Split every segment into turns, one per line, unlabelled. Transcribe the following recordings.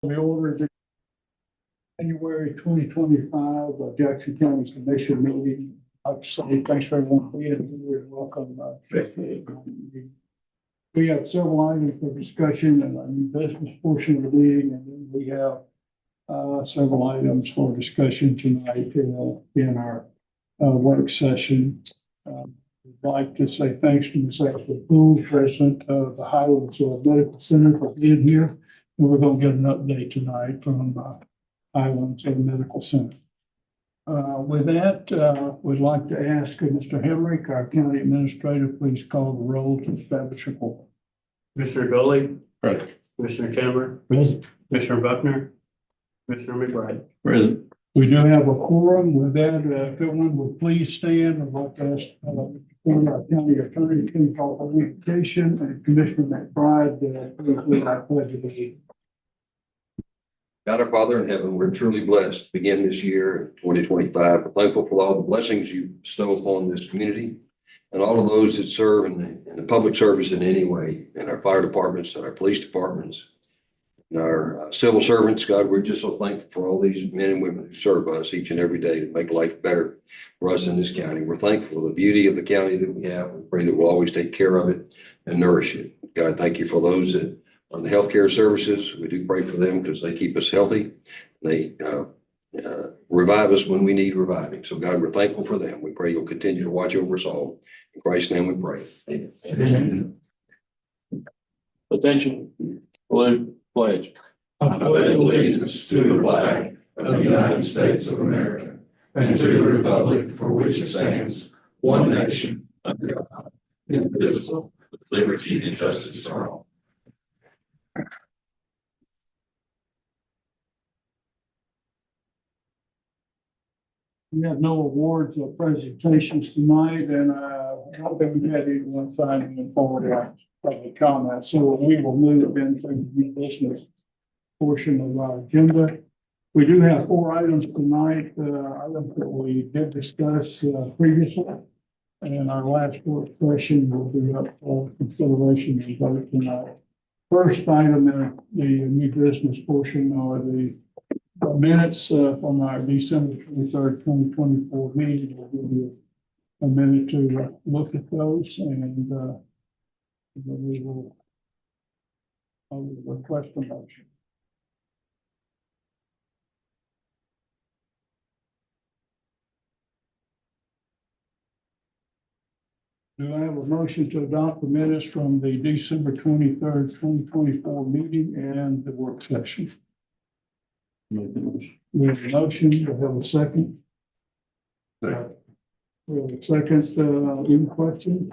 The order of the January 2025 Jackson County Commission meeting. I'd like to say thanks for everyone being here and welcome. We have several items for discussion in our new business portion of the meeting, and then we have several items for discussion tonight in our work session. I'd like to say thanks to Ms. Ashley Poole, President of the Highlands Medical Center, for being here. And we're going to get an update tonight from Highlands Medical Center. With that, we'd like to ask Mr. Hemrick, our county administrator, please call the roll to establish a quorum.
Commissioner Gully.
Present.
Commissioner Cameron.
Present.
Commissioner Buckner. Commissioner McBride.
Present.
We do have a quorum. With that, if everyone would please stand, I'd like to ask our county attorney to call the invocation, and Commissioner McBride, please lead our pledge of allegiance.
God our Father in heaven, we're truly blessed to begin this year, 2025. We're thankful for all the blessings you bestow upon this community and all of those that serve in the public service in any way, in our fire departments and our police departments and our civil servants. God, we're just so thankful for all these men and women who serve us each and every day to make life better for us in this county. We're thankful for the beauty of the county that we have. We pray that we'll always take care of it and nourish it. God, thank you for those that on the healthcare services. We do pray for them because they keep us healthy. They revive us when we need reviving. So God, we're thankful for them. We pray you'll continue to watch over us all. In Christ's name we pray. Amen.
Amen.
Attention. Pledge.
I pledge allegiance to the flag of the United States of America and to the republic for which it stands, one nation, under God, indivisible, with liberty and justice for all.
We have no awards or presentations tonight, and I don't think we had anyone signing in forward on public comment. So we will move into the new business portion of our agenda. We do have 4 items tonight, items that we did discuss previously, and our last work session will be up for consideration and vote tonight. First item in the new business portion are the minutes from our December 23rd, 2024 meeting. We'll give you a minute to look at those, and then we will request a motion. Do I have a motion to adopt the minutes from the December 23rd, 2024 meeting and the work session? We have a motion. We have a second. We have a second. Any questions?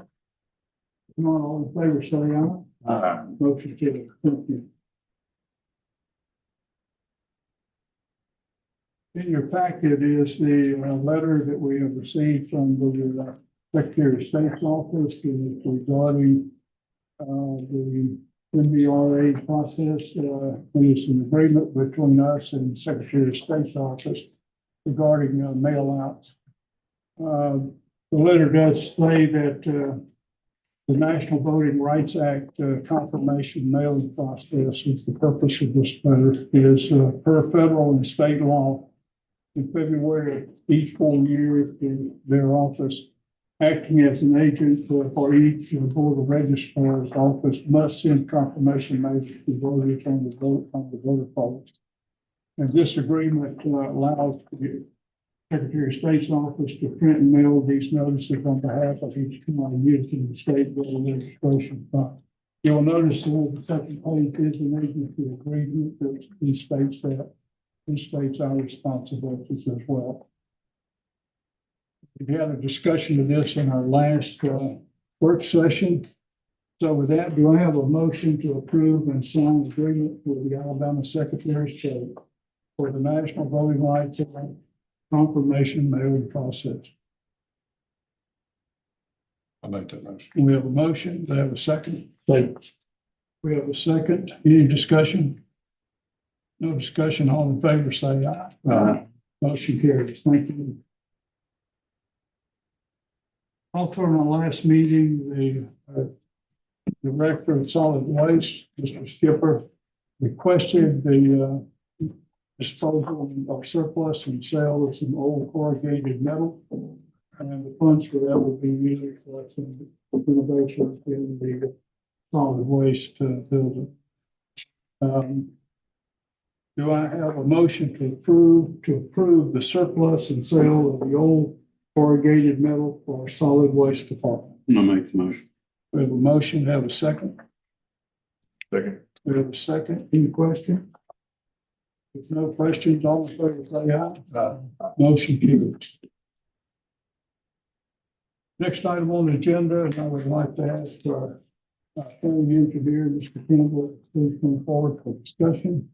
Come on, all in favor, say aye.
Aye.
Motion carries. Thank you. In your packet is the letter that we have received from the Secretary of State's office regarding the MVRA process. There's an agreement between us and the Secretary of State's office regarding mail outs. The letter does say that the National Voting Rights Act confirmation mailing process is the purpose of this letter is per federal and state law. In February of each 4 years, their office, acting as an agent for each Board of Registrar's office, must send confirmation mails to voters on the voter polls. And this agreement allows the Secretary of State's office to print and mail these notices on behalf of each county using the state voter registration fund. You'll notice that the second page is an agency agreement that states that this states our responsibilities as well. We had a discussion of this in our last work session. So with that, do I have a motion to approve and sign the agreement with the Alabama Secretary of State for the National Voting Rights Act confirmation mailing process?
I make that motion.
We have a motion. Do I have a second? Second. We have a second. Any discussion? No discussion. All in favor, say aye.
Aye.
Motion carries. Thank you. Also, in our last meeting, the Director of Solid Waste, Mr. Skipper, requested the disposal or surplus and sale of some old corrugated metal. And the funds for that will be used for some innovations in the solid waste building. Do I have a motion to approve the surplus and sale of the old corrugated metal for our solid waste department?
I'll make the motion.
We have a motion, have a second.
Second.
We have a second. Any question? If no questions, all in favor say aye. Motion carries. Next item on the agenda, and I would like to ask our county engineer, Mr. Campbell, please come forward for discussion.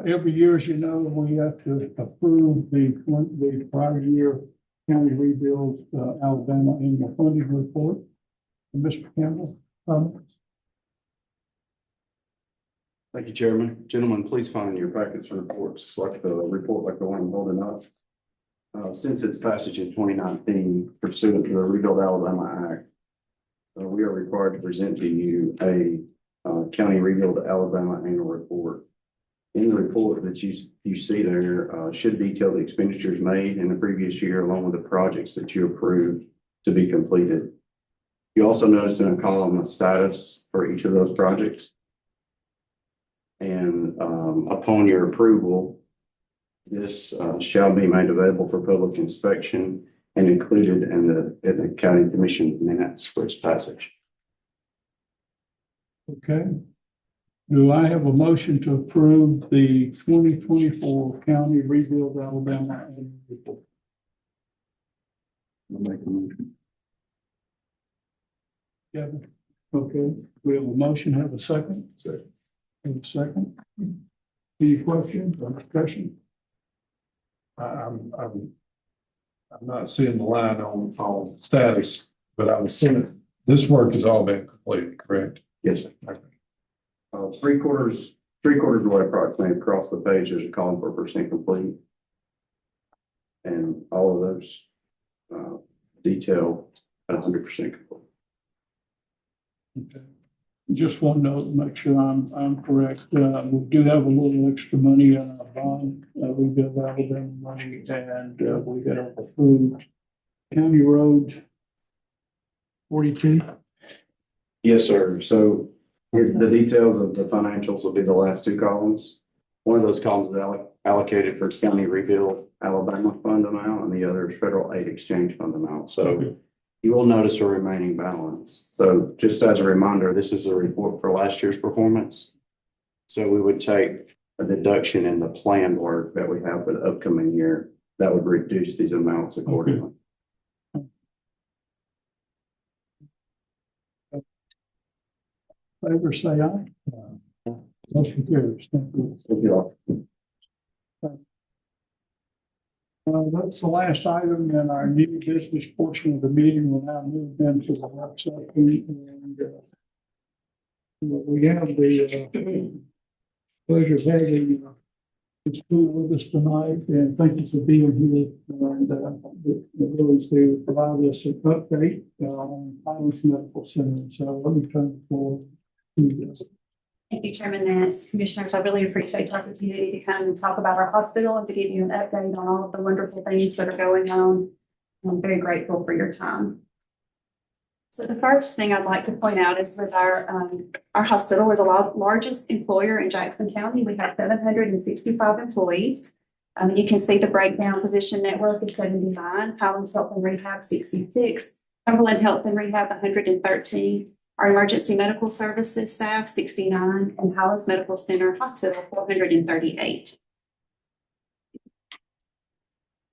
Every year, as you know, we have to approve the prior year county rebuild Alabama annual funding report. And Mr. Campbell, comments?
Thank you, Chairman. Gentlemen, please find in your packets reports like the one I'm holding up. Since its passage in 2019, pursuant to the Rebuild Alabama Act, we are required to present to you a County Rebuild Alabama annual report. In the report that you see there should detail the expenditures made in the previous year along with the projects that you approved to be completed. You also notice in a column the status for each of those projects. And upon your approval, this shall be made available for public inspection and included in the county commission minutes for its passage.
Okay. Do I have a motion to approve the 2024 County Rebuild Alabama annual report?
I'll make the motion.
Kevin? Okay, we have a motion, have a second? Second. Have a second. Any questions or discussion?
I'm not seeing the line on status, but I'm assuming this work has all been completed, correct?
Yes, sir. Three quarters of the way approximately across the page, there's a column for percent complete. And all of those detail at 100% complete.
Okay. Just one note, make sure I'm correct. We do have a little extra money in our bond. We got Alabama money and we got approved County Road 42.
Yes, sir. So the details of the financials will be the last two columns. One of those columns is allocated for County Rebuild Alabama fund amount and the other is Federal Aid Exchange Fund amount. So you will notice a remaining balance. So just as a reminder, this is a report for last year's performance. So we would take a deduction in the planned work that we have for the upcoming year that would reduce these amounts accordingly.
Favor say aye. Motion carries. Thank you.
Thank you all.
That's the last item in our new business portion of the meeting. We'll now move into the work session. And we have the pleasure of having the school with us tonight. And thank you for being here. And really to provide us an update on Highlands Medical Center. So let me turn the floor to you.
Thank you, Chairman Nance. Commissioners, I really appreciate the opportunity to come and talk about our hospital and to give you an update on all of the wonderful things that are going on. I'm very grateful for your time. So the first thing I'd like to point out is with our hospital, we're the largest employer in Jackson County. We have 765 employees. You can see the breakdown. Physician network is 79, Highlands Health and Rehab 66, Cumberland Health and Rehab 113. Our emergency medical services staff, 69, and Highlands Medical Center Hospital, 438.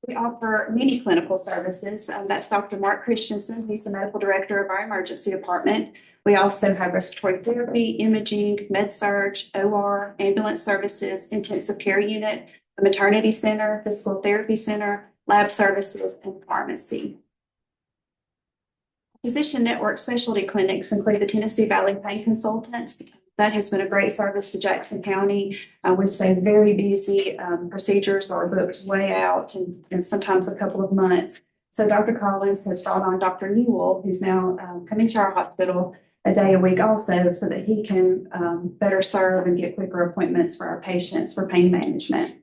We offer many clinical services. That's Dr. Mark Christensen. He's the medical director of our emergency department. We also have respiratory therapy, imaging, med-surg, OR, ambulance services, intensive care unit, a maternity center, physical therapy center, lab services, and pharmacy. Physician network specialty clinics include the Tennessee Valley Pain Consultants. That has been a great service to Jackson County. We stay very busy. Procedures are booked way out and sometimes a couple of months. So Dr. Collins has brought on Dr. Newell, who's now coming to our hospital a day a week also so that he can better serve and get quicker appointments for our patients for pain management.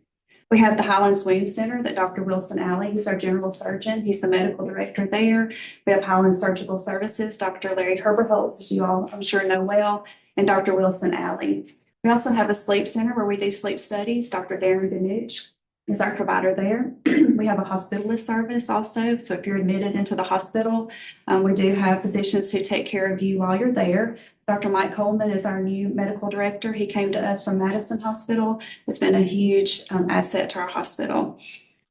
We have the Highlands Wound Center that Dr. Wilson Alley, he's our general surgeon. He's the medical director there. We have Highlands Surgical Services, Dr. Larry Herberholtz, as you all I'm sure know well, and Dr. Wilson Alley. We also have a sleep center where we do sleep studies. Dr. Darren Benuch is our provider there. We have a hospitalist service also. So if you're admitted into the hospital, we do have physicians who take care of you while you're there. Dr. Mike Coleman is our new medical director. He came to us from Madison Hospital. It's been a huge asset to our hospital.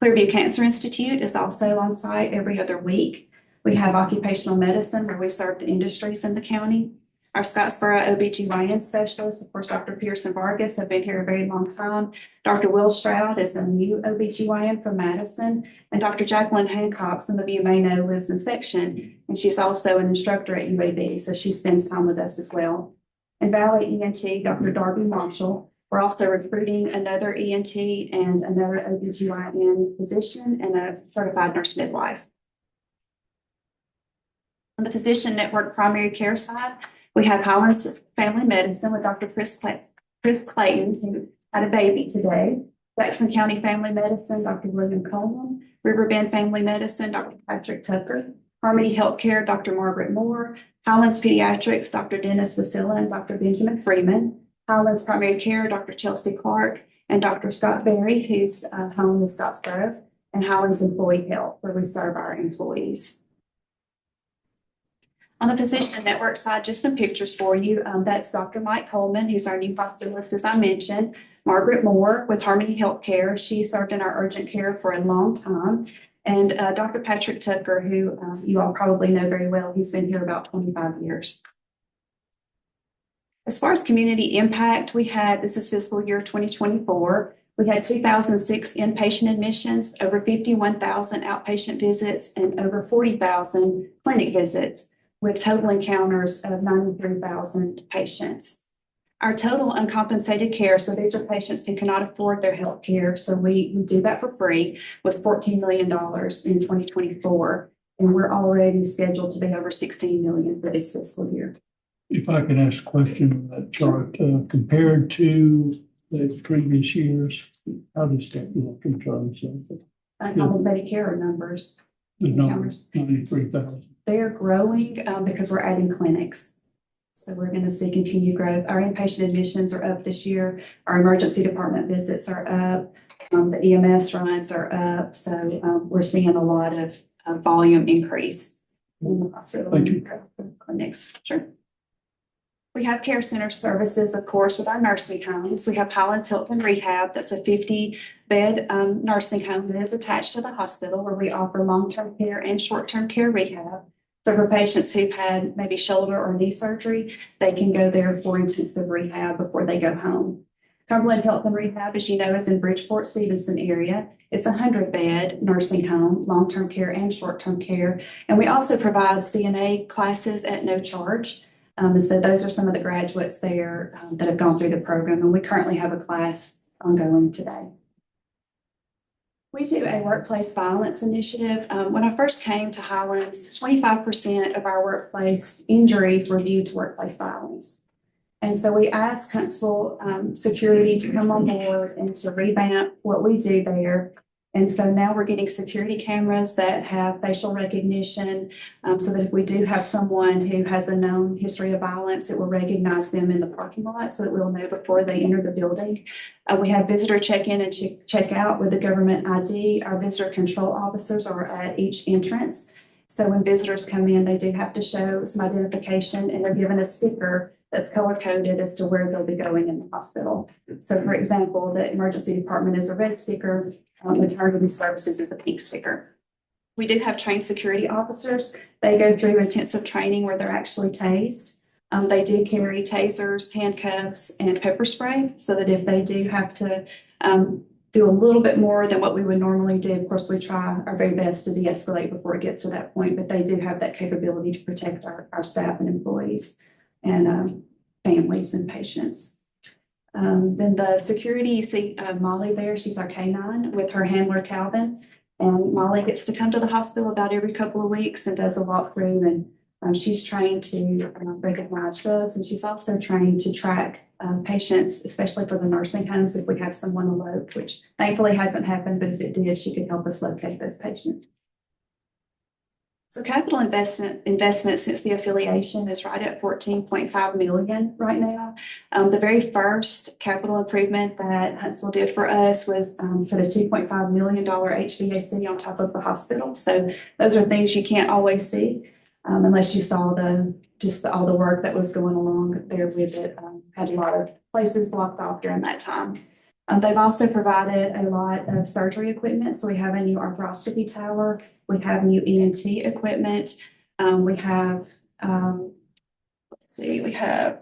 Clearview Cancer Institute is also on site every other week. We have occupational medicine where we serve the industries in the county. Our Scottsboro OBGYN specialist, of course, Dr. Pearson Vargas, have been here a very long time. Dr. Will Stroud is a new OBGYN from Madison. And Dr. Jacqueline Hancock, some of you may know, lives in Section, and she's also an instructor at UAB, so she spends time with us as well. And Valley ENT, Dr. Darby Marshall. We're also recruiting another ENT and another OBGYN physician and a certified nurse midwife. On the physician network primary care side, we have Highlands Family Medicine with Dr. Chris Clayton, who had a baby today. Jackson County Family Medicine, Dr. William Coleman. Riverbend Family Medicine, Dr. Patrick Tucker. Harmony Healthcare, Dr. Margaret Moore. Highlands Pediatrics, Dr. Dennis Vasilla and Dr. Benjamin Freeman. Highlands Primary Care, Dr. Chelsea Clark and Dr. Scott Berry, who's home in Scottsboro. And Highlands Employee Health, where we serve our employees. On the physician network side, just some pictures for you. That's Dr. Mike Coleman, who's our new hospitalist, as I mentioned. Margaret Moore with Harmony Healthcare. She served in our urgent care for a long time. And Dr. Patrick Tucker, who you all probably know very well. He's been here about 25 years. As far as community impact, we had, this is fiscal year 2024. We had 2,006 inpatient admissions, over 51,000 outpatient visits, and over 40,000 clinic visits, with total encounters of 93,000 patients. Our total uncompensated care, so these are patients who cannot afford their health care, so we do that for free, was $14 million in 2024. And we're already scheduled to be over $16 million for this fiscal year.
If I can ask a question on that chart, compared to the previous years, how does that look in terms of
Uncompensated care numbers?
the numbers, 93,000?
They're growing because we're adding clinics. So we're going to see continued growth. Our inpatient admissions are up this year. Our emergency department visits are up. The EMS runs are up. So we're seeing a lot of volume increase in the hospital and clinics. Sure. We have care center services, of course, with our nursing homes. We have Highlands Health and Rehab. That's a 50-bed nursing home that is attached to the hospital where we offer long-term care and short-term care rehab. So for patients who've had maybe shoulder or knee surgery, they can go there for intensive rehab before they go home. Cumberland Health and Rehab, as you know, is in Bridgeport, Stevenson area. It's a 100-bed nursing home, long-term care and short-term care. And we also provide CNA classes at no charge. And so those are some of the graduates there that have gone through the program. And we currently have a class ongoing today. We do a workplace violence initiative. When I first came to Highlands, 25% of our workplace injuries were due to workplace violence. And so we asked Huntsville Security to come on board and to revamp what we do there. And so now we're getting security cameras that have facial recognition so that if we do have someone who has a known history of violence, it will recognize them in the parking lot so that we'll know before they enter the building. We have visitor check-in and check-out with the government ID. Our visitor control officers are at each entrance. So when visitors come in, they do have to show some identification and they're given a sticker that's color-coded as to where they'll be going in the hospital. So for example, the emergency department is a red sticker, maternity services is a pink sticker. We do have trained security officers. They go through intensive training where they're actually tased. They do carry tasers, handcuffs, and pepper spray so that if they do have to do a little bit more than what we would normally do, of course, we try our very best to de-escalate before it gets to that point, but they do have that capability to protect our staff and employees and families and patients. Then the security, you see Molly there, she's our K9 with her handler Calvin. And Molly gets to come to the hospital about every couple of weeks and does a walkthrough and She's trained to recognize drugs, and she's also trained to track patients, especially for the nursing homes, if we have someone eloped, which thankfully hasn't happened, but if it did, she could help us locate those patients. So capital investment since the affiliation is right at 14.5 million right now. The very first capital improvement that Huntsville did for us was put a $2.5 million HVAC on top of the hospital. So those are things you can't always see unless you saw all the work that was going along there with it. Had a lot of places blocked off during that time. They've also provided a lot of surgery equipment. So we have a new arthroscopy tower. We have new ENT equipment. We have, we have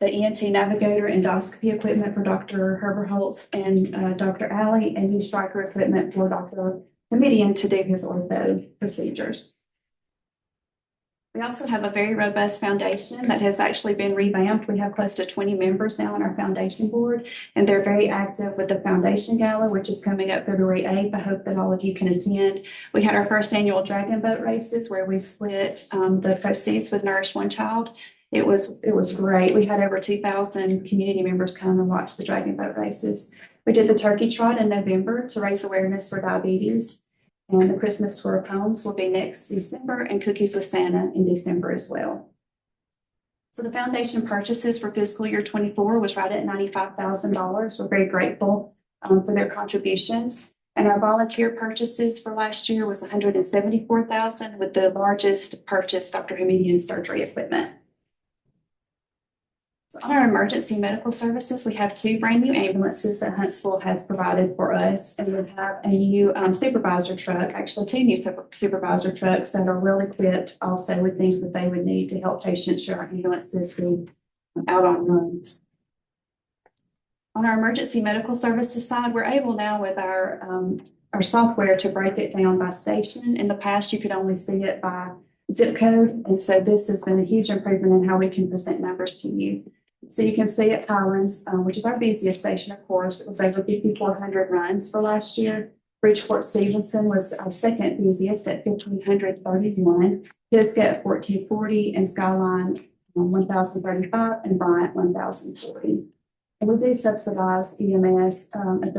the ENT navigator endoscopy equipment for Dr. Herberholtz and Dr. Alley, and new striker equipment for Dr. Comedian to do his ortho procedures. We also have a very robust foundation that has actually been revamped. We have close to 20 members now on our foundation board, and they're very active with the foundation gala, which is coming up February 8th. I hope that all of you can attend. We had our first annual dragon boat races where we split the proceeds with Nourish One Child. It was great. We had over 2,000 community members come and watch the dragon boat races. We did the turkey trot in November to raise awareness for diabetes. And the Christmas tour of homes will be next December, and Cookies with Santa in December as well. So the foundation purchases for fiscal year 24 was right at $95,000. We're very grateful for their contributions. And our volunteer purchases for last year was $174,000, with the largest purchase, Dr. Hamedian's surgery equipment. So on our emergency medical services, we have 2 brand new ambulances that Huntsville has provided for us. And we have a new supervisor truck, actually 2 new supervisor trucks that are well equipped also with things that they would need to help patients should our ambulances be out on runs. On our emergency medical services side, we're able now with our software to break it down by station. In the past, you could only see it by zip code. And so this has been a huge improvement in how we can present numbers to you. So you can see at Highlands, which is our busiest station, of course, it was over 5,400 runs for last year. Bridgeport Stevenson was our second busiest at 1,531, Pisgah at 1,440, and Skyline 1,035, and Bryant 1,040. And we do subsidize EMS at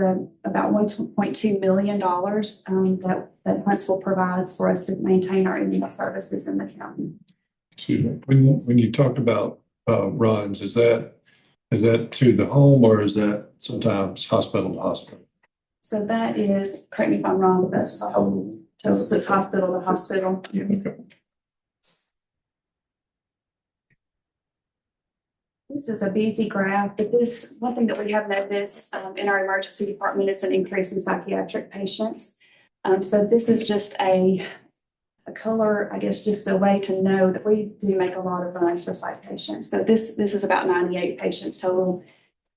about $1.2 million that Huntsville provides for us to maintain our EMS services in the county.
Excuse me. When you talk about runs, is that to the home, or is that sometimes hospital to hospital?
So that is, correct me if I'm wrong, but that's it's hospital to hospital.
Yeah, okay.
This is a busy graph, but this one thing that we have noticed in our emergency department is an increase in psychiatric patients. So this is just a color, I guess, just a way to know that we do make a lot of runs for psych patients. So this is about 98 patients total.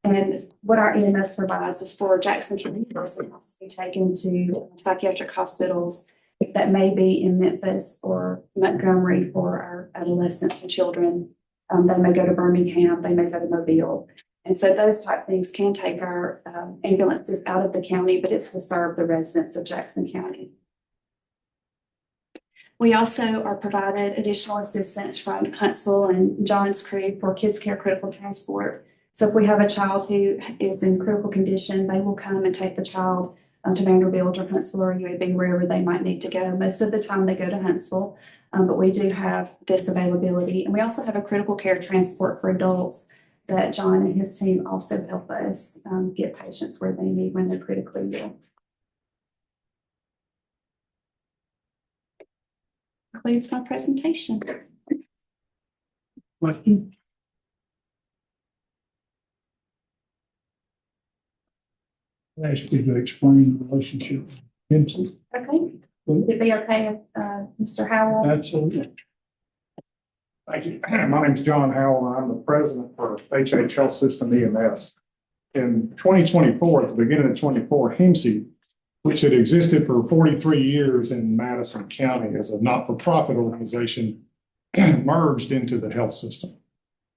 And what our EMS provides is for Jackson County residents to be taken to psychiatric hospitals that may be in Memphis or Montgomery for our adolescents and children. They may go to Birmingham, they may go to Mobile. And so those type things can take our ambulances out of the county, but it's to serve the residents of Jackson County. We also are provided additional assistance from Huntsville and John's crew for Kids Care Critical Transport. So if we have a child who is in critical condition, they will come and take the child to Vanderbilt or Huntsville or UAB, wherever they might need to go. Most of the time they go to Huntsville, but we do have this availability. And we also have a critical care transport for adults that John and his team also help us get patients where they need when they're critically ill. Concludes my presentation.
Question? I asked you to explain the relationship with Henson.
Okay, would it be okay if Mr. Howell?
Absolutely.
Thank you. My name is John Howell, and I'm the president for HH Health System EMS. In 2024, at the beginning of 24, HEMSI, which had existed for 43 years in Madison County as a not-for-profit organization, merged into the health system.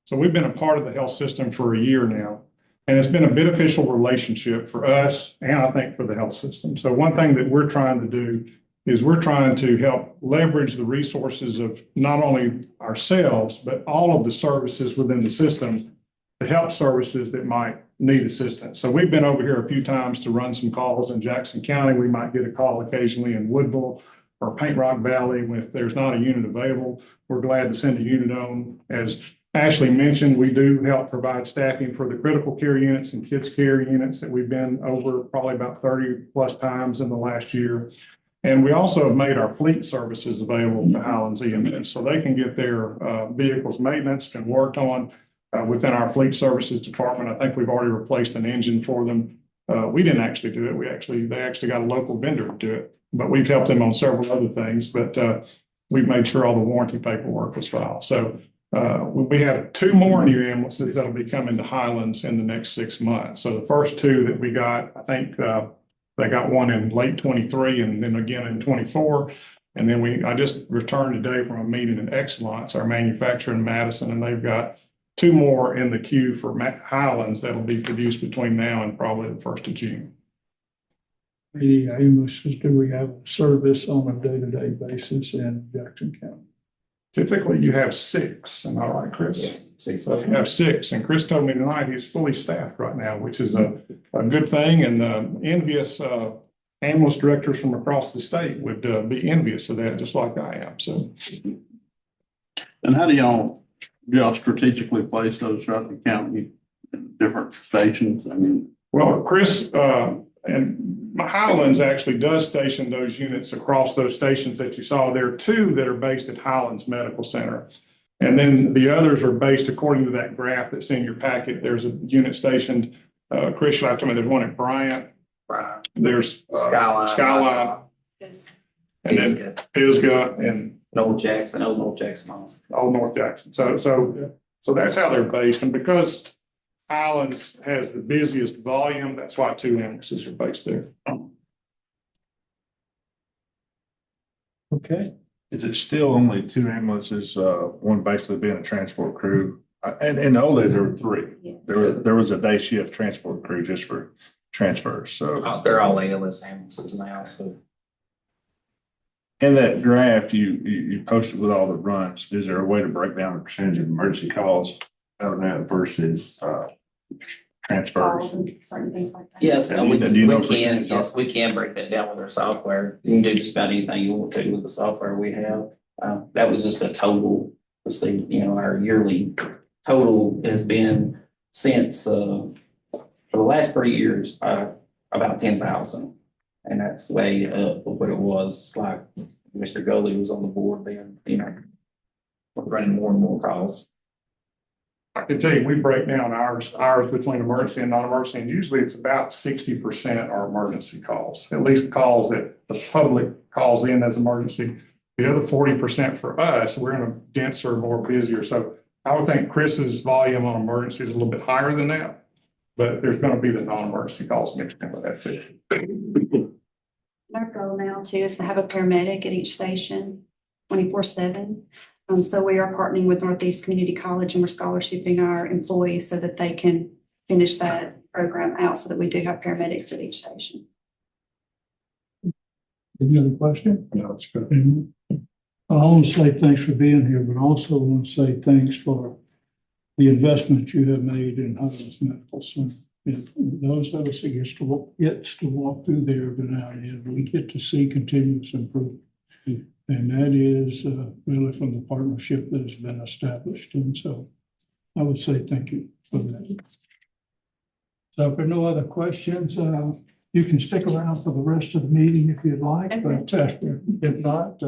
So we've been a part of the health system for a year now, and it's been a beneficial relationship for us and I think for the health system. So one thing that we're trying to do is we're trying to help leverage the resources of not only ourselves, but all of the services within the system to help services that might need assistance. So we've been over here a few times to run some calls in Jackson County. We might get a call occasionally in Woodville or Paint Rock Valley. If there's not a unit available, we're glad to send a unit on. As Ashley mentioned, we do help provide staffing for the critical care units and kids care units that we've been over probably about 30 plus times in the last year. And we also have made our fleet services available to Highlands EMS, so they can get their vehicles maintenance and worked on within our fleet services department. I think we've already replaced an engine for them. We didn't actually do it. They actually got a local vendor to do it, but we've helped them on several other things. But we've made sure all the warranty paperwork was filed. So we have 2 more new ambulances that'll be coming to Highlands in the next 6 months. So the first 2 that we got, I think they got one in late 23 and then again in 24. And then I just returned today from a meeting in Excellence, our manufacturer in Madison, and they've got 2 more in the queue for Highlands that'll be produced between now and probably the 1st of June.
The ambulances, do we have service on a day-to-day basis in Jackson County?
Typically, you have 6, am I right, Chris?
Yes, 6.
So you have 6, and Chris told me tonight he's fully staffed right now, which is a good thing, and envious ambulance directors from across the state would be envious of that, just like I am, so.
And how do y'all strategically place those throughout the county, in different stations? I mean,
Well, Chris, and Highlands actually does station those units across those stations that you saw. There are 2 that are based at Highlands Medical Center. And then the others are based according to that graph that's in your packet. There's a unit stationed, Chris, you'll have to tell me, there's one at Bryant. There's Skyline.
Yes.
And then Pisgah and
Old North Jackson also.
North Jackson. So that's how they're based. And because Highlands has the busiest volume, that's why 2 ambulances are based there.
Okay.
Is it still only 2 ambulances, one basically being a transport crew? And in the old days, there were 3.
Yes.
There was a day shift transport crew just for transfers, so.
They're all ALS ambulances now, so.
In that graph, you posted with all the runs, is there a way to break down the percentage of emergency calls out of that versus, transfers?
Calls and certain things like that.
Yes, and we
Do you know
can,
percentage
yes,
off?
we can break that down with our software. You can do just about anything you want to with the software we have. That was just a total, let's see, our yearly total has been since, for the last 3 years, about 10,000. And that's way up of what it was like Mr. Gully was on the board then, we're running more and more calls.
I can tell you, we break down ours between emergency and non-emergency, and usually it's about 60% are emergency calls, at least calls that the public calls in as emergency. The other 40% for us, we're in a denser, more busier. So I would think Chris's volume on emergency is a little bit higher than that, but there's going to be the non-emergency calls mixed in with that too.
Our goal now too is to have a paramedic at each station 24/7. So we are partnering with Northeast Community College and we're scholarshiping our employees so that they can finish that program out so that we do have paramedics at each station.
Any other question?
No, it's good.
I want to say thanks for being here, but also want to say thanks for the investment you have made in Highlands Medical Center. Those of us that gets to walk through there every now and then, we get to see continuous improvement. And that is really from the partnership that has been established. And so I would say thank you for that. So if there are no other questions, you can stick around for the rest of the meeting if you'd like, but if not,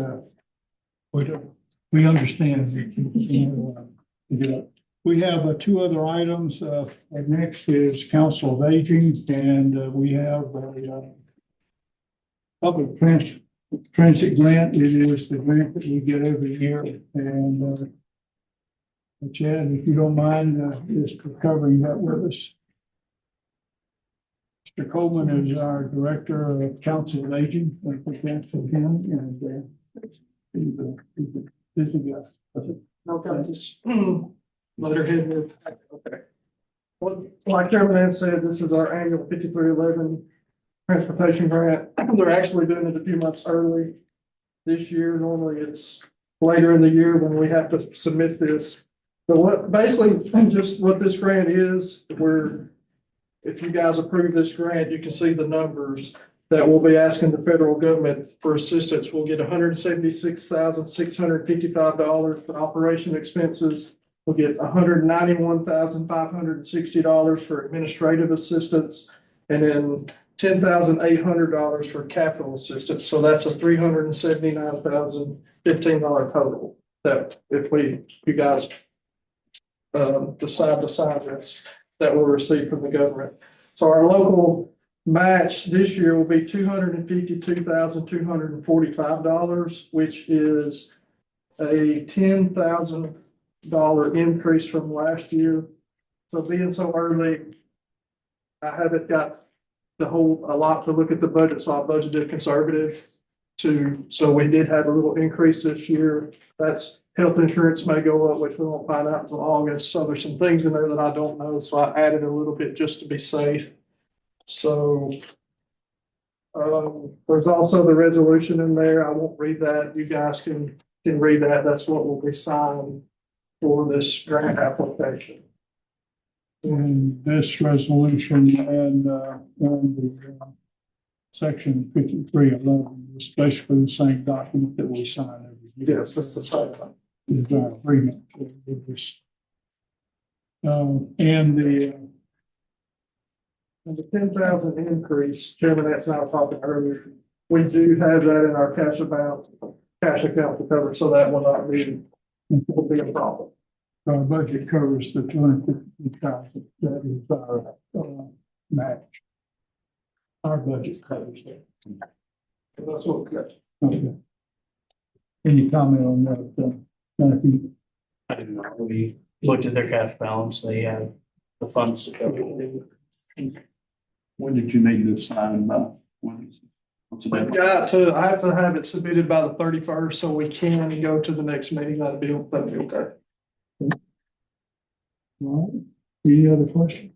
we understand. We have 2 other items. Next is Council of Aging, and we have a public transit grant. It is the grant that we get every year. And Chad, if you don't mind, just covering that with us. Mr. Coleman is our Director of Council of Aging. I think that's for him, and he's a busy guy.
Letterhead. Okay. Well, like Chairman Ed said, this is our annual 5311 transportation grant. They're actually doing it a few months early this year. Normally it's later in the year when we have to submit this. So what, basically, just what this grant is, if you guys approve this grant, you can see the numbers that we'll be asking the federal government for assistance. We'll get $176,655 for operation expenses. We'll get $191,560 for administrative assistance, and then $10,800 for capital assistance. So that's a $379,015 total. That if you guys decide to sign this, that will receive from the government. So our local match this year will be $252,245, which is a $10,000 increase from last year. So being so early, I haven't got a lot to look at the budget, so I budgeted conservative so we did have a little increase this year. That's health insurance may go up, which we won't find out until August. So there's some things in there that I don't know, so I added a little bit just to be safe. So there's also the resolution in there. I won't read that. You guys can read that. That's what will be signed for this grant application.
And this resolution and on the section 5311 is basically the same document that we sign every year.
Yes, it's the same thing.
Is our agreement with this. And the 10,000 increase, Chairman, that's not talking earlier. We do have that in our cash account to cover, so that will not be a problem. Our budget covers the 250,000. That is our match. Our budget covers that.
So that's what we got.
Okay. Any comment on that, Matthew?
I didn't know. We looked at their cash balance. They have the funds to cover it. When did you need to sign? What's the deadline?
I have to have it submitted by the 31st, so we can go to the next meeting. That'd be okay.
All right. Any other questions?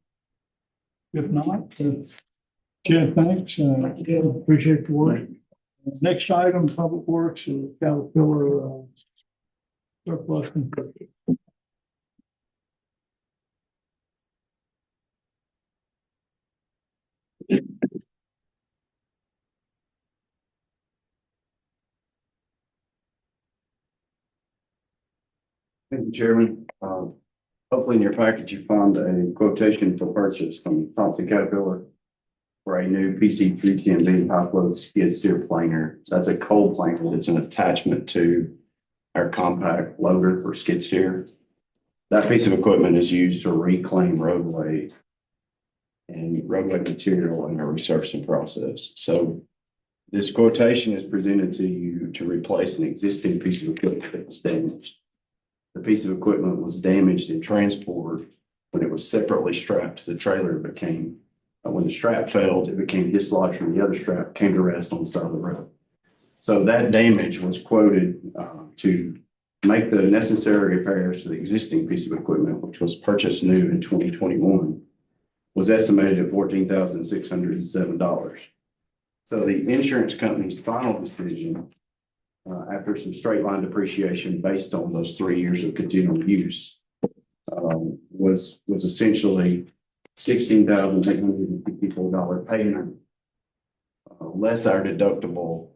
If not, Chad, thanks. Appreciate the work. Next item, Public Works, Caterpillar surplus.
Thank you, Chairman. Hopefully in your package, you found a quotation for purchase from Thompson Caterpillar for a new PC 310B high flow skid steer planer. That's a cold planer that's an attachment to our compact loader for skid steer. That piece of equipment is used to reclaim roadway and roadway material in our resurfacing process. So this quotation is presented to you to replace an existing piece of equipment that was damaged. The piece of equipment was damaged in transport when it was separately strapped to the trailer. When the strap failed, it became dislodged from the other strap, came to rest on the side of the road. So that damage was quoted to make the necessary repairs to the existing piece of equipment, which was purchased new in 2021, was estimated at $14,607. So the insurance company's final decision, after some straight line depreciation based on those 3 years of continual use, was essentially $16,854 payment, less our deductible,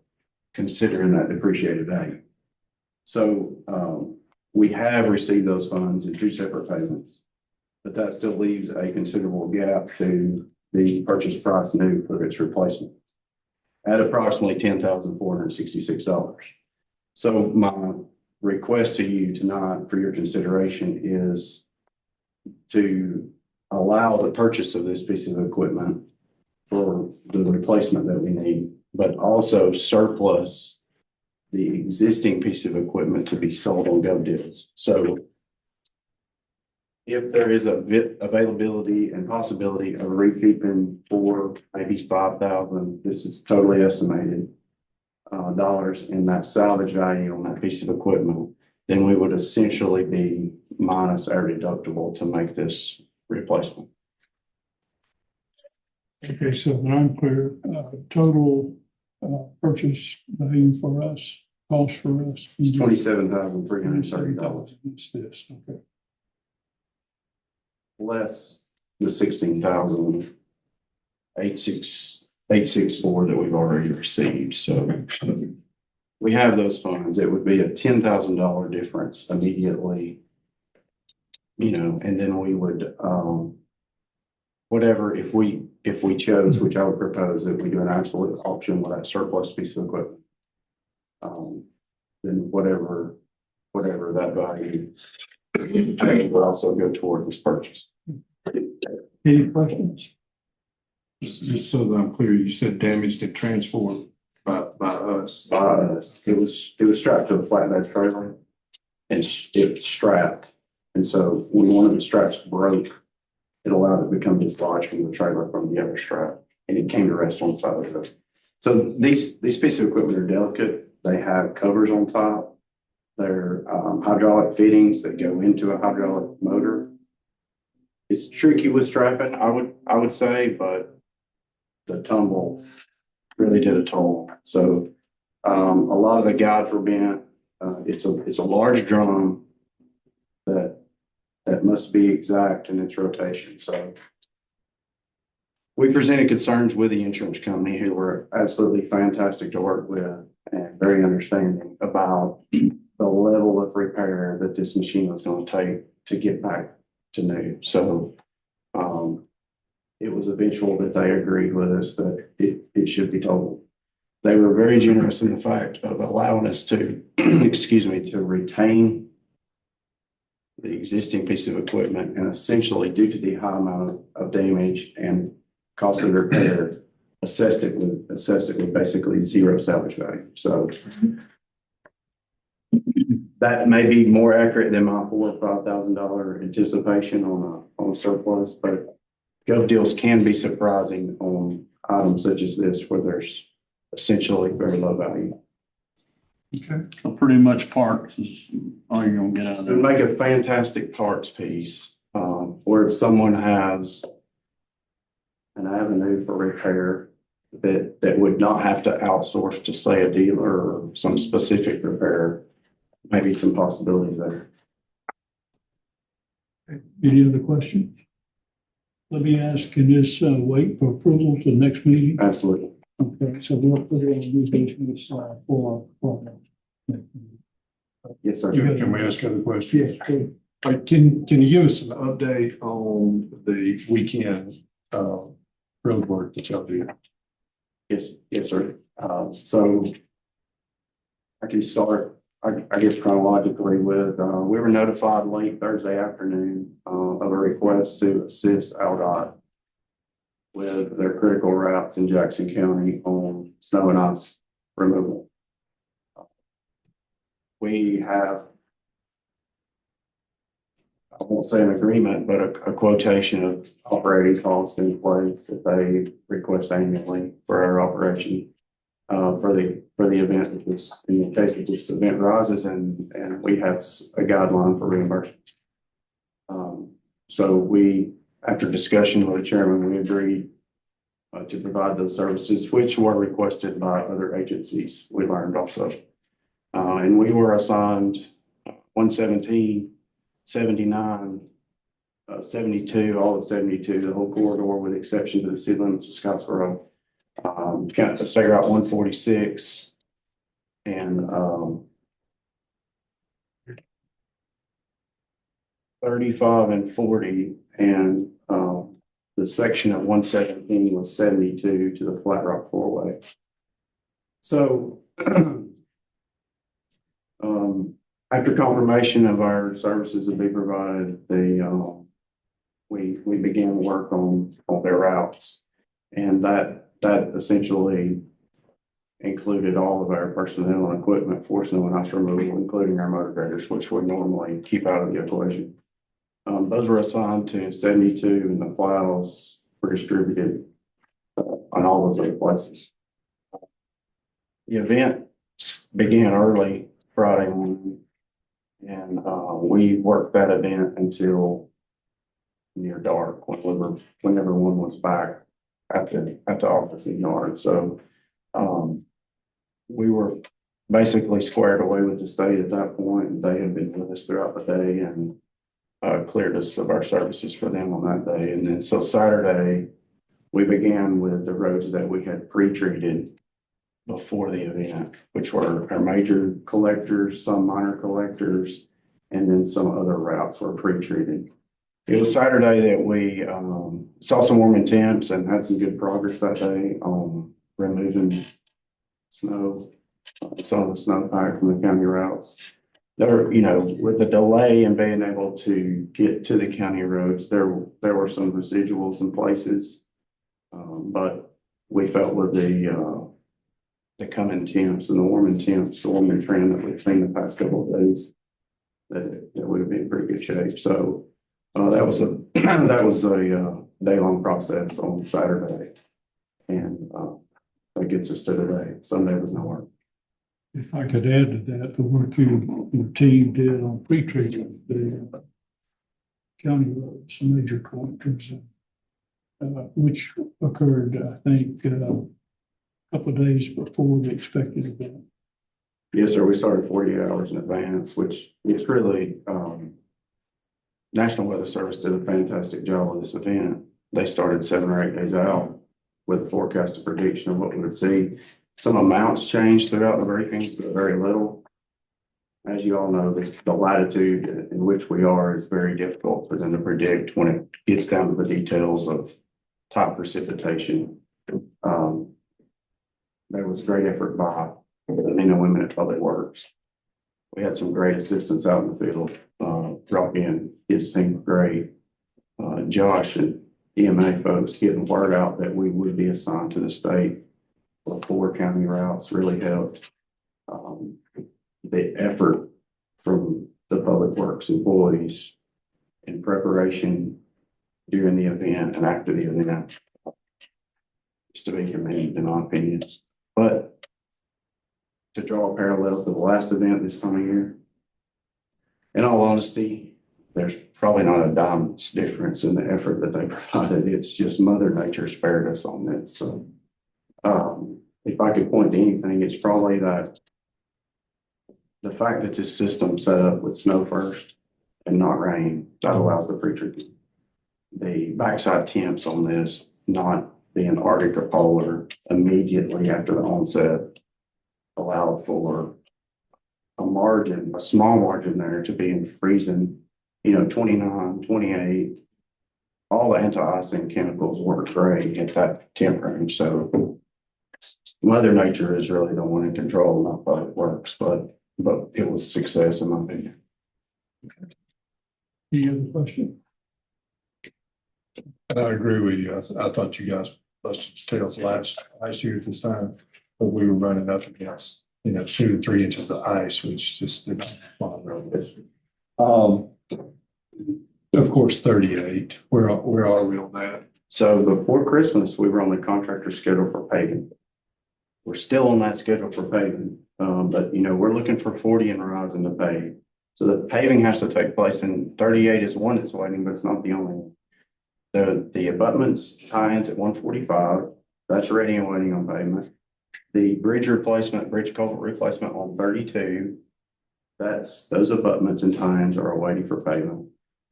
considering that depreciated value. So we have received those funds in 2 separate payments, but that still leaves a considerable gap to the purchase price new for its replacement at approximately $10,466. So my request to you tonight for your consideration is to allow the purchase of this piece of equipment for the replacement that we need, but also surplus the existing piece of equipment to be sold on gov deals. So if there is availability and possibility of rekeeping $4,000, maybe $5,000, this is totally estimated, dollars in that salvage value on that piece of equipment, then we would essentially be minus our deductible to make this replacement.
Okay, so that I'm clear, total, purchase value for us, cost for us.
It's $27,330
It's this, okay.
less the 16,864 that we've already received. So we have those funds. It would be a $10,000 difference immediately. You know, and then we would, whatever, if we chose, which I would propose that we do an absolute auction with that surplus piece of equipment. Then whatever that value will also go toward this purchase.
Any questions?
Just so that I'm clear, you said damaged and transport by us.
It was strapped to a flatbed trailer and it's strapped. And so when one of the straps broke, it allowed it to become dislodged from the trailer from the other strap, and it came to rest on the side of the road. So these pieces of equipment are delicate. They have covers on top. They're hydraulic fittings that go into a hydraulic motor. It's tricky with strapping, I would say, but the tumble really did a toll. So a lot of the guides were bent. It's a large drum that must be exact in its rotation. So we presented concerns with the insurance company, who were absolutely fantastic to work with and very understanding about the level of repair that this machine was going to take to get back to new. So it was eventual that they agreed with us that it should be totaled. They were very generous in the fact of allowing us to, excuse me, to retain the existing piece of equipment, and essentially, due to the high amount of damage and costly repair, assessed it with basically zero salvage value. So that may be more accurate than my $4,000 or $5,000 anticipation on a surplus, but gov deals can be surprising on items such as this, where there's essentially very low value.
Okay. So pretty much parts is all you're gonna get out of
It
there.
would make a fantastic parts piece, where if someone has an avenue for repair that would not have to outsource to, say, a dealer or some specific repair, maybe some possibilities there.
Any other questions? Let me ask, can this wait for approval to the next meeting?
Absolutely.
Okay, so we'll put it on new business for.
Yes, sir.
Can we ask other questions?
Yes, good.
Can you give us an update on the weekend road work that y'all do?
Yes, sir. So I can start, I guess chronologically with, we were notified late Thursday afternoon of a request to assist AlDOT with their critical routes in Jackson County on snow and ice removal. We have, I won't say an agreement, but a quotation of operating costs in place that they request annually for our operation for the event that this, in the case that this event rises, and we have a guideline for reimbursement. So we, after discussion with the chairman, we agreed to provide those services, which were requested by other agencies, we learned also. And we were assigned 117, 79, 72, all of 72, the whole corridor with the exception to the city limits of Scottsboro. Kind of State Route 146 and 35 and 40, and the section of 117 was 72 to the Flat Rock four-way. So after confirmation of our services to be provided, we began work on their routes, and that essentially included all of our personnel and equipment for snow and ice removal, including our motor graders, which we normally keep out of the equation. Those were assigned to 72, and the plows were distributed on all those other places. The event began early Friday morning, and we worked that event until near dark, whenever one was back at the office in yard. So, we were basically squared away with the state at that point, and they had been with us throughout the day and cleared us of our services for them on that day. And then so Saturday, we began with the roads that we had pre-treated before the event, which were our major collectors, some minor collectors, and then some other routes were pre-treated. It was Saturday that we saw some warming temps and had some good progress that day on removing snow, some of the snowpack from the county routes. There, you know, with the delay in being able to get to the county roads, there were some residuals in places. But we felt with the coming temps and the warming temps, the warming trend that we've seen the past couple of days, that we would be in pretty good shape. So that was a day-long process on Saturday, and that gets us to today. Sunday was no work.
If I could add to that, the work your team did on pre-treatment, the county roads, some major collectors, which occurred, I think, a couple of days before the expected event.
Yes, sir. We started 48 hours in advance, which is really, National Weather Service did a fantastic job with this event. They started 7 or 8 days out with a forecasted prediction of what we would see. Some amounts changed throughout the briefings, but very little. As you all know, the latitude in which we are is very difficult for them to predict when it gets down to the details of top precipitation. There was great effort by the men and women at Public Works. We had some great assistants out in the field. Rocky and his team were great. Josh and EMA folks getting word out that we would be assigned to the state for 4 county routes really helped. The effort from the Public Works employees in preparation during the event and after the event is to be commended, in my opinion. But to draw a parallel to the last event this time of year, in all honesty, there's probably not a dime's difference in the effort that they provided. It's just Mother Nature spared us on this. So, if I could point to anything, it's probably that the fact that this system set up with snow first and not rain, that allows the pre-treatment. The backside temps on this not being Arctic or polar immediately after the onset allowed for a margin, a small margin there to be in freezing, 29, 28. All the anti-icing chemicals work great at that temp range. So Mother Nature is really the one in control, not Public Works, but it was success in my opinion.
Any other question?
And I agree with you. I thought you guys busted your tails last year at this time, but we were running up against, 2 to 3 inches of ice, which just did not bother us. Of course, 38. Where are we on that?
So before Christmas, we were on the contractor schedule for paving. We're still on that schedule for paving, but we're looking for 40 and rising to pave. So the paving has to take place, and 38 is one that's waiting, but it's not the only one. The abutments tie-ins at 145, that's ready and waiting on pavement. The bridge culvert replacement on 32, those abutments and tie-ins are waiting for pavement.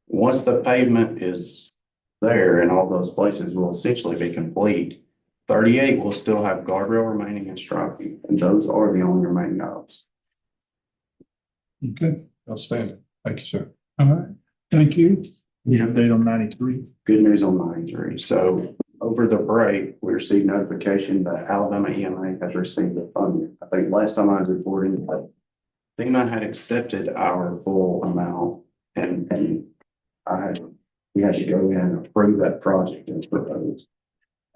Once the pavement is there in all those places, will essentially be complete. 38 will still have guardrail remaining and striping, and those are the only remaining items.
Okay,
Outstanding. Thank you, sir.
all right, thank you. Any update on 93?
Good news on 93. So over the break, we received notification that Alabama EMA has received the funding. I think last time I was reporting that FEMA had accepted our full amount, and we had to go in and approve that project as proposed.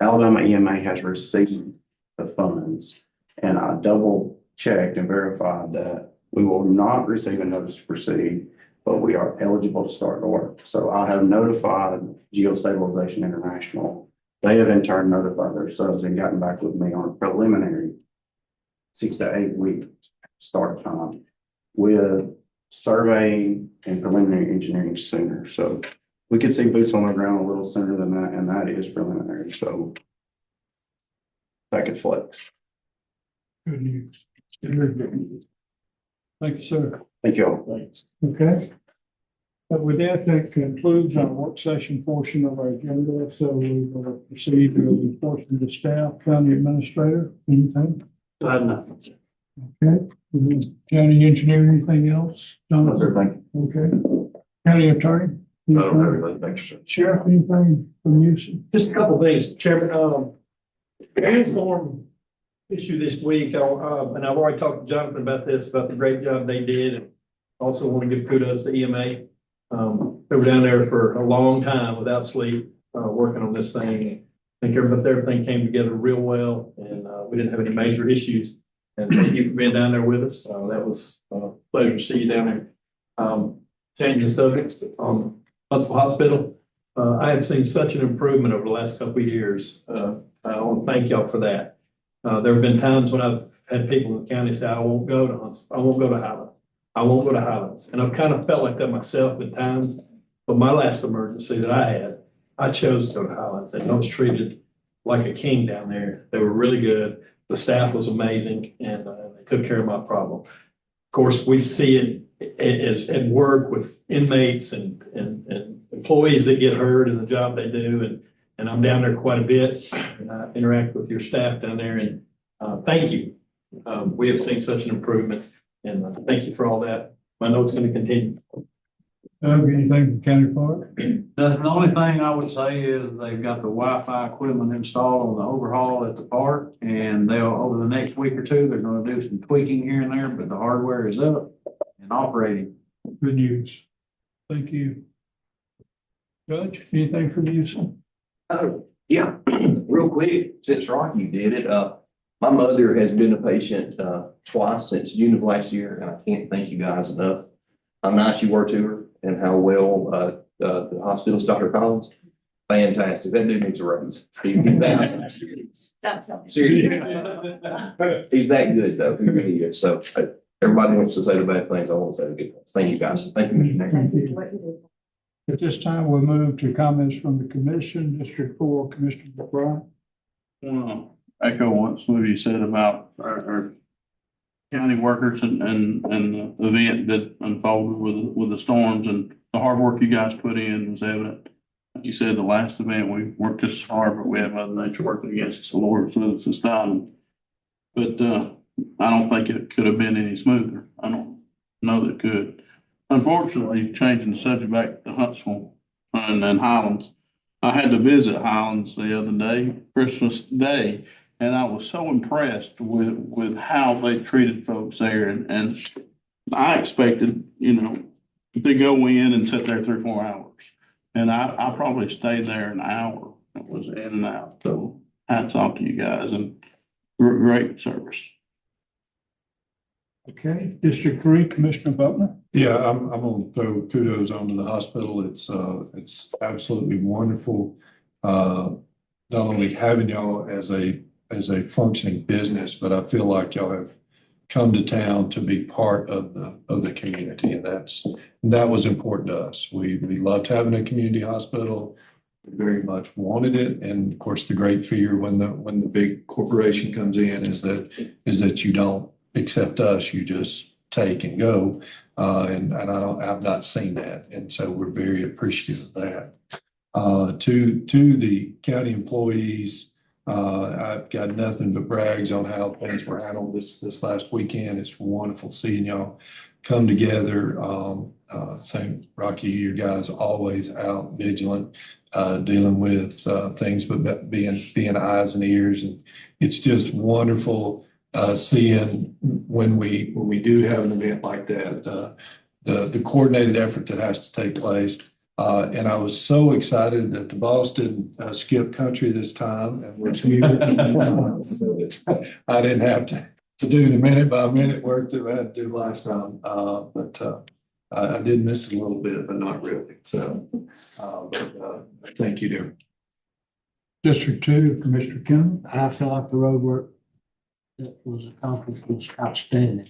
Alabama EMA has received the funds, and I double checked and verified that we will not receive a notice to proceed, but we are eligible to start the work. So I have notified Geostabilization International. They have in turn notified themselves and gotten back with me on a preliminary 6 to 8 week start time with surveying and preliminary engineering sooner. So we could see boots on the ground a little sooner than that, and that is preliminary. So package flex.
Good news. Very good news. Thank you, sir.
Thank you all.
Thanks. Okay. But with that, that concludes our work session portion of our agenda. So we will proceed to the report from the staff, county administrator, anything?
Nothing.
Okay. County engineer, anything else?
No, sir, thank you.
Okay. County attorney?
I don't have anything. Thank you, sir.
Sheriff, anything from you? Sir?
Just a couple of things, Chairman, transform issue this week, and I've already talked to Jonathan about this, about the great job they did. And also want to give kudos to EMA. They were down there for a long time without sleep, working on this thing. I think everything came together real well, and we didn't have any major issues. And thank you for being down there with us. That was a pleasure to see you down there. Changing subjects, Huntsville Hospital. I have seen such an improvement over the last couple of years. I want to thank y'all for that. There have been times when I've had people in the county say, I won't go to Huntsville. I won't go to Highlands. I won't go to Highlands. And I've kind of felt like that myself at times. But my last emergency that I had, I chose to go to Highlands, and I was treated like a king down there. They were really good. The staff was amazing, and they took care of my problem. Of course, we see it as at work with inmates and employees that get hurt in the job they do. And I'm down there quite a bit, and I interact with your staff down there. And thank you. We have seen such an improvement, and thank you for all that. I know it's going to continue.
Anything from county park?
The only thing I would say is they've got the Wi-Fi equipment installed on the overhaul at the park, and they'll, over the next week or two, they're gonna do some tweaking here and there, but the hardware is up and operating.
Good news. Thank you. Judge, anything from you, sir?
Yeah, real quick, since Rocky did it, my mother has been a patient, twice since June of last year, and I can't thank you guys enough how nice you were to her and how well, the hospital's Dr. Collins. Fantastic. That dude needs a raise. He's that, seriously. He's that good though. He really is. So everybody wants to say the bad things. I want to say the good things. Thank you guys. Thank you.
Thank you. At this time, we'll move to comments from the commission. District 4, Commissioner McBride.
I want to echo what some of you said about our county workers and the event that unfolded with the storms, and the hard work you guys put in was evident. Like you said, the last event, we worked just hard, but we have Mother Nature working against us. The Lord's with us this time. But I don't think it could have been any smoother. I don't know that it could. Unfortunately, changing the subject back to Huntsville and Highlands, I had to visit Highlands the other day, Christmas Day, and I was so impressed with how they treated folks there. And I expected, to go in and sit there 3 or 4 hours. And I probably stayed there an hour. It was in and out. So hats off to you guys, and great service.
Okay, District 3, Commissioner Butler.
Yeah, I'm gonna throw kudos onto the hospital. It's absolutely wonderful. Not only having y'all as a functioning business, but I feel like y'all have come to town to be part of the community, and that was important to us. We loved having a community hospital. We very much wanted it, and of course, the great fear when the big corporation comes in is that you don't accept us, you just take and go. And I've not seen that. And so we're very appreciative of that. To the county employees, I've got nothing but brags on how things were handled this last weekend. It's wonderful seeing y'all come together. Same Rocky, you guys always out vigilant, dealing with things, but being eyes and ears. And it's just wonderful seeing when we do have an event like that, the coordinated effort that has to take place. And I was so excited that the boss didn't skip country this time and was here. So I didn't have to do the minute by minute work that I had to do last time. But I did miss it a little bit, but not really. So thank you, dear.
District 2, Commissioner Kim.
I feel like the road work that was accomplished was outstanding.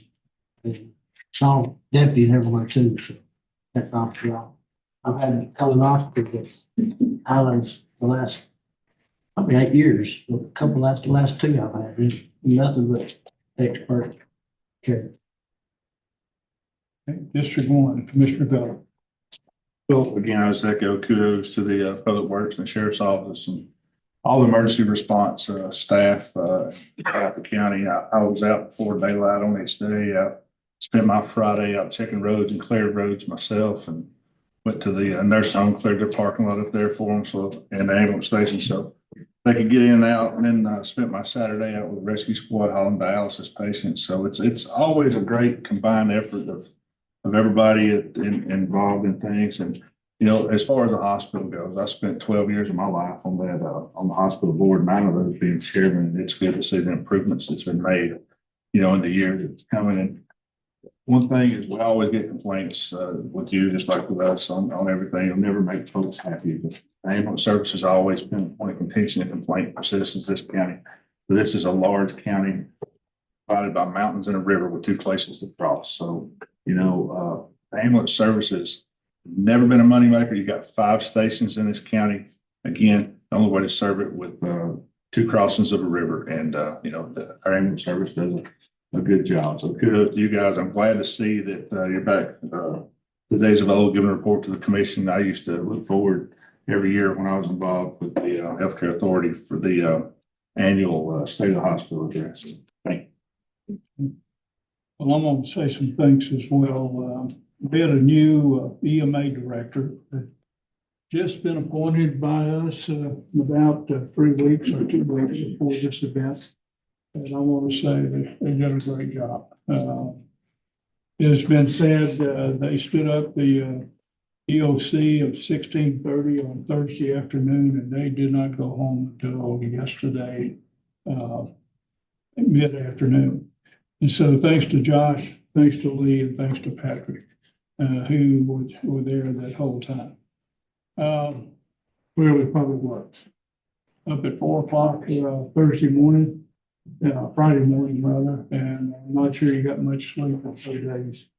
And saw deputies everywhere too, so that's off y'all. I've had colonoscopy with Highlands the last probably 8 years, a couple last, the last two I've had, there's nothing but expert care.
Okay, District 1, Commissioner Bell.
Well, again, I was echo kudos to the Public Works and the Sheriff's Office and all the emergency response staff throughout the county. I was out before daylight on each day. I spent my Friday out checking roads and cleared roads myself, and went to the nursing home, cleared their parking lot up there for them, so, and the ambulance station, so they could get in and out. And then spent my Saturday out with rescue squad hauling dialysis patients. So it's always a great combined effort of everybody involved in things. And, you know, as far as the hospital goes, I spent 12 years of my life on that, on the hospital board, 9 of those being chairman. And it's good to see the improvements that's been made, you know, in the years that's coming. And one thing is we always get complaints with you, just like with us on everything. It'll never make folks happy, but ambulance service has always been a point of contention and complaint for citizens of this county. But this is a large county divided by mountains and a river with 2 places to cross. So, you know, ambulance services never been a moneymaker. You got 5 stations in this county. Again, the only way to serve it with 2 crossings of a river, and you know, our ambulance service does a good job. So kudos to you guys. I'm glad to see that you're back. The days of old, giving a report to the commission. I used to look forward every year when I was involved with the healthcare authority for the annual state of the hospital address. Thank you.
Well, I'm going to say some things as well. We had a new EMA director that just been appointed by us about 3 weeks or 2 weeks before this event. And I want to say that they did a great job. It's been said they stood up the EOC of 16:30 on Thursday afternoon, and they did not go home until yesterday mid-afternoon. And so thanks to Josh, thanks to Lee, and thanks to Patrick, who were there that whole time. Really probably worked. Up at 4 o'clock Thursday morning, Friday morning rather, and I'm not sure you got much sleep for 3 days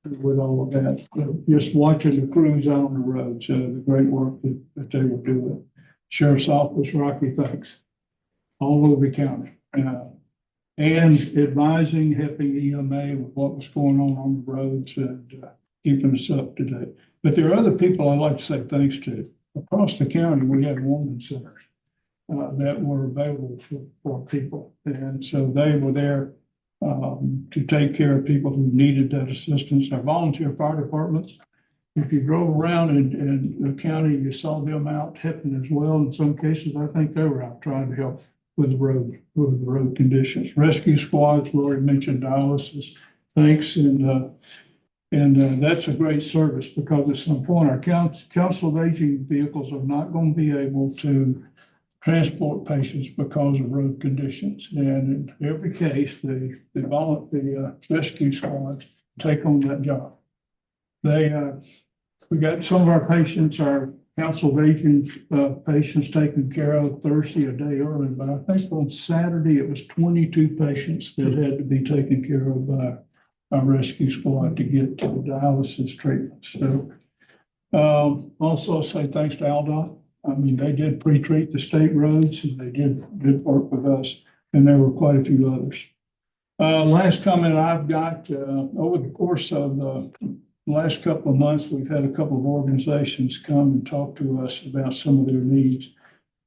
with all of that. But just watching the crews out on the roads, the great work that they were doing. Sheriff's Office, Rocky, thanks. All over the county. And advising, helping EMA with what was going on the roads and keeping us up to date. But there are other people I'd like to say thanks to. Across the county, we had women's centers that were available for people. And so they were there to take care of people who needed that assistance. Our volunteer fire departments, if you drove around in the county, you saw them out helping as well. In some cases, I think they were out trying to help with the road conditions. Rescue squads, we already mentioned dialysis. Thanks, and that's a great service, because at some point our council of aging vehicles are not going to be able to transport patients because of road conditions. And in every case, the rescue squads take on that job. We got some of our patients, our council of aging patients taken care of Thursday a day early, but I think on Saturday it was 22 patients that had to be taken care of by our rescue squad to get to the dialysis treatment. So also say thanks to ALDOT. I mean, they did pre-treat the state roads, and they did work with us, and there were quite a few others. Last comment I've got, over the course of the last couple of months, we've had a couple of organizations come and talk to us about some of their needs.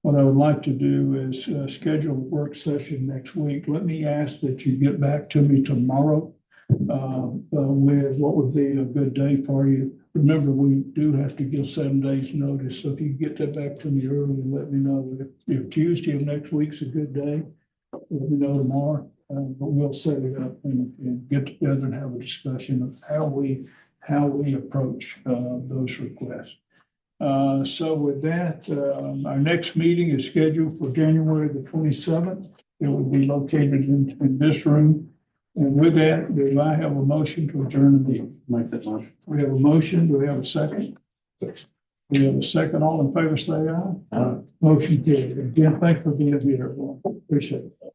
What I would like to do is schedule a work session next week. Let me ask that you get back to me tomorrow with what would be a good day for you. Remember, we do have to give 7 days notice. So if you get that back to me early and let me know if Tuesday of next week's a good day, let me know tomorrow. But we'll set it up and get together and have a discussion of how we approach those requests. So with that, our next meeting is scheduled for January the 27th. It will be located in this room. And with that, do I have a motion to adjourn the meeting?
Make that motion.
We have a motion. Do we have a second? We have a second. All in favor, say aye. Motion carried. Again, thanks for being here, everyone. Appreciate it.